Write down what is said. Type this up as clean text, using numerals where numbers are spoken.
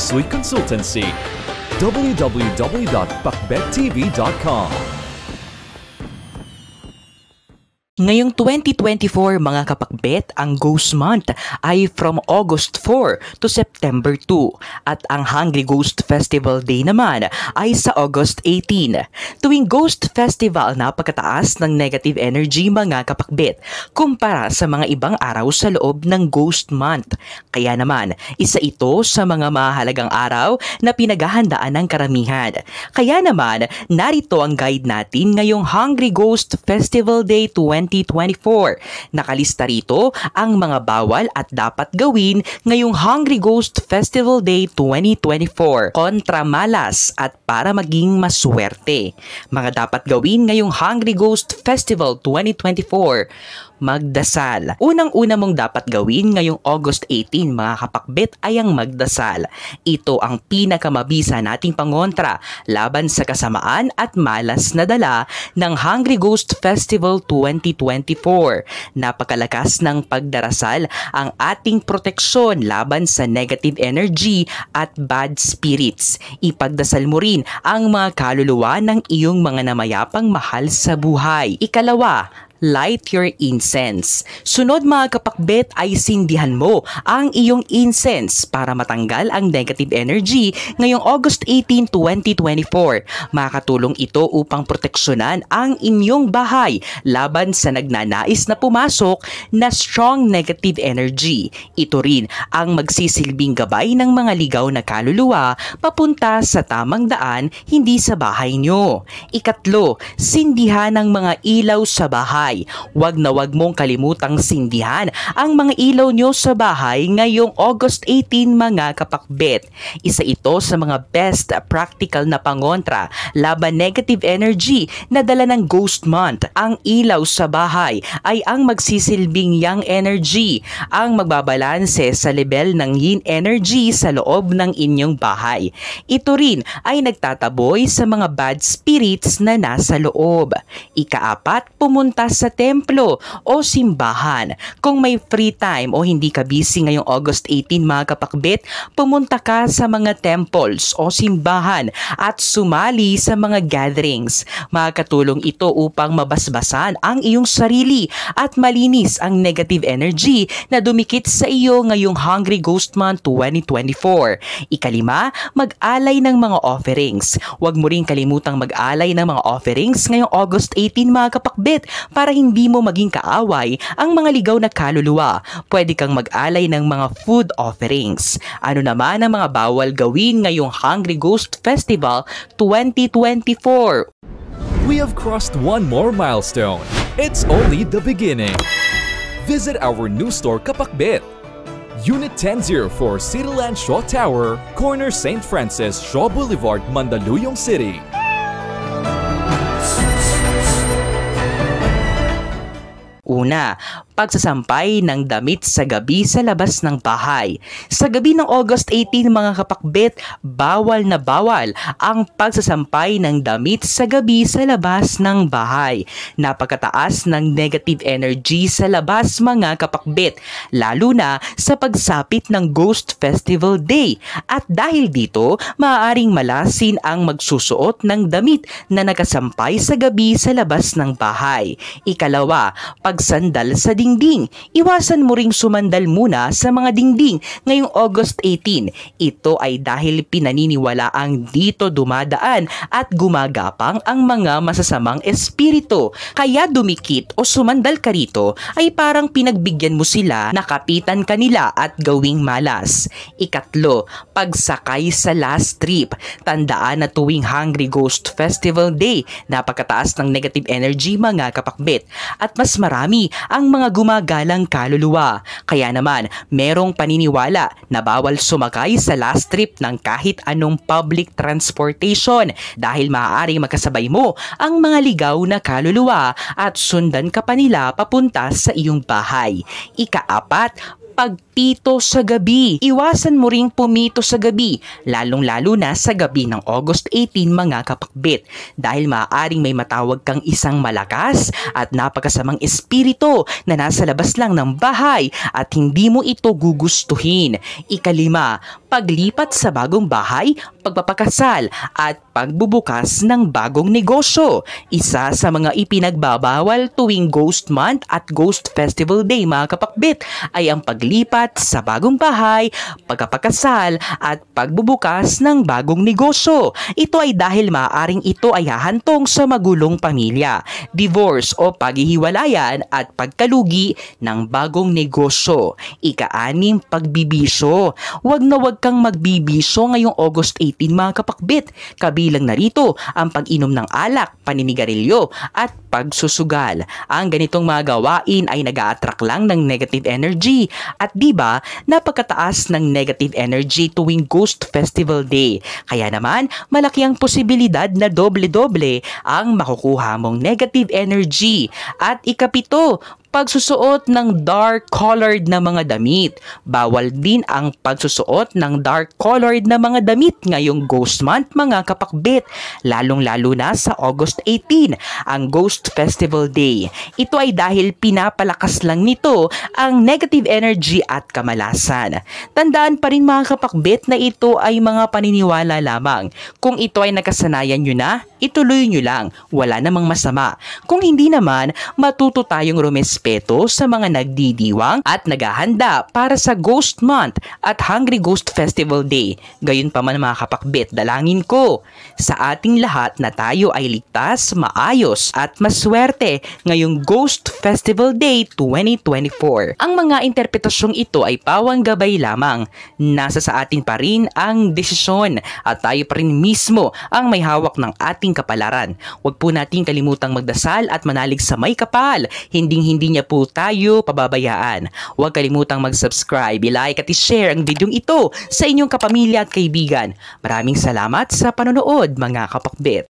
Suite Consultancy. www.pakbettv.com. Ngayong 2024 mga kapakbet, ang Ghost Month ay from August 4 to September 2 at ang Hungry Ghost Festival Day naman ay sa August 18. Tuwing Ghost Festival, napakataas ng negative energy mga kapakbet kumpara sa mga ibang araw sa loob ng Ghost Month. Kaya naman, isa ito sa mga mahalagang araw na pinaghahandaan ng karamihan. Kaya naman, narito ang guide natin ngayong Hungry Ghost Festival Day 2024. Nakalista rito ang mga bawal at dapat gawin ngayong Hungry Ghost Festival Day 2024 kontra malas at para maging maswerte. Mga dapat gawin ngayong Hungry Ghost Festival 2024. Magdasal. Unang-una mong dapat gawin ngayong August 18 mga kapakbet ay ang magdasal. Ito ang pinakamabisa nating pangontra laban sa kasamaan at malas na dala ng Hungry Ghost Festival 2024. Napakalakas ng pagdarasal ang ating proteksyon laban sa negative energy at bad spirits. Ipagdasal mo rin ang mga kaluluwa ng iyong mga namayapang mahal sa buhay. Ikalawa, light your incense. Sunod mga kapakbet ay sindihan mo ang iyong incense para matanggal ang negative energy ngayong August 18, 2024. Makakatulong ito upang proteksyonan ang inyong bahay laban sa nagnanais na pumasok na strong negative energy. Ito rin ang magsisilbing gabay ng mga ligaw na kaluluwa papunta sa tamang daan, hindi sa bahay nyo. Ikatlo, sindihan ang mga ilaw sa bahay. Wag na wag mong kalimutang sindihan ang mga ilaw nyo sa bahay ngayong August 18 mga kapakbet. Isa ito sa mga best practical na pangontra laban negative energy na dala ng Ghost Month. Ang ilaw sa bahay ay ang magsisilbing yang energy, ang magbabalanse sa level ng yin energy sa loob ng inyong bahay. Ito rin ay nagtataboy sa mga bad spirits na nasa loob. Ikaapat, pumunta sa templo o simbahan. Kung may free time o hindi ka busy ngayong August 18 mga kapakbet, pumunta ka sa mga temples o simbahan at sumali sa mga gatherings. Makakatulong ito upang mabasbasan ang iyong sarili at malinis ang negative energy na dumikit sa iyo ngayong Hungry Ghost Month 2024. Ikalima, mag-alay ng mga offerings. Huwag mo rin kalimutang mag-alay ng mga offerings ngayong August 18 mga kapakbet para hindi mo maging kaaway ang mga ligaw na kaluluwa. Pwede kang mag-alay ng mga food offerings. Ano naman ang mga bawal gawin ngayong Hungry Ghost Festival 2024? We have crossed one more milestone. It's only the beginning. Visit our new store Kapakbet, Unit 1004 Cityland Shaw Tower, corner St. Francis Shaw Boulevard, Mandaluyong City. Una, pagsasampay ng damit sa gabi sa labas ng bahay. Sa gabi ng August 18 mga kapakbet, bawal na bawal ang pagsasampay ng damit sa gabi sa labas ng bahay. Napakataas ng negative energy sa labas mga kapakbet, lalo na sa pagsapit ng Ghost Festival Day. At dahil dito, maaaring malasin ang magsusuot ng damit na nakasampay sa gabi sa labas ng bahay. Ikalawa, pagsandal sa dingding. Iwasan mo ring sumandal muna sa mga dingding ngayong August 18. Ito ay dahil pinaniniwalaang dito dumadaan at gumagapang ang mga masasamang espiritu. Kaya dumikit o sumandal ka rito ay parang pinagbigyan mo sila na kapitan kanila at gawing malas. Ikatlo, pagsakay sa last trip. Tandaan na tuwing Hungry Ghost Festival Day, napakataas ng negative energy mga kapakbet at mas marami ang mga gumagalang kaluluwa. Kaya naman, merong paniniwala na bawal sumakay sa last trip ng kahit anong public transportation dahil maaaring magkasabay mo ang mga ligaw na kaluluwa at sundan ka pa nila papunta sa iyong bahay. Ikaapat, pagpito sa gabi. Iwasan mo ring pumito sa gabi, lalong-lalo na sa gabi ng August 18 mga kapakbet, dahil maaaring may matawag kang isang malakas at napakasamang espiritu na nasa labas lang ng bahay at hindi mo ito gugustuhin. Ikalima, paglipat sa bagong bahay, pagpapakasal at pagbubukas ng bagong negosyo. Isa sa mga ipinagbabawal tuwing Ghost Month at Ghost Festival Day mga kapakbit ay ang paglipat sa bagong bahay, pagpapakasal at pagbubukas ng bagong negosyo. Ito ay dahil maaaring ito ay hahantong sa magulong pamilya, divorce o paghihiwalayan at pagkalugi ng bagong negosyo. Ika-anim, pagbibisyo. Huwag na huwag kang magbibisyo ngayong August 18 mga kapakbit. Kabilang na rito ang pag-inom ng alak, paninigarilyo at pagsusugal. Ang ganitong mga gawain ay nag-a-attract lang ng negative energy. At diba, napakataas ng negative energy tuwing Ghost Festival Day. Kaya naman, malaki ang posibilidad na doble-doble ang makukuha mong negative energy. At ikapito, pagsusuot ng dark-colored na mga damit. Bawal din ang pagsusuot ng dark-colored na mga damit ngayong Ghost Month mga kapakbit, lalong-lalo na sa August 18, ang Ghost Festival Day. Ito ay dahil pinapalakas lang nito ang negative energy at kamalasan. Tandaan pa rin mga kapakbit na ito ay mga paniniwala lamang. Kung ito ay nakasanayan nyo na, ituloy nyo lang. Wala namang masama. Kung hindi naman, matuto tayong rumespeto sa mga nagdidiwang at naghahanda para sa Ghost Month at Hungry Ghost Festival Day. Gayunpaman mga kapakbit, dalangin ko sa ating lahat na tayo ay ligtas, maayos at maswerte ngayong Ghost Festival Day 2024. Ang mga interpretasyong ito ay pawang gabay lamang. Nasa sa atin pa rin ang desisyon at tayo pa rin mismo ang may hawak ng ating kapalaran. Huwag po nating kalimutang magdasal at manalig sa may kapal. Hindi niya po tayo pababayaan. Huwag kalimutang mag-subscribe, i-like at i-share ang videong ito sa inyong kapamilya at kaibigan. Maraming salamat sa panonood mga kapakbit.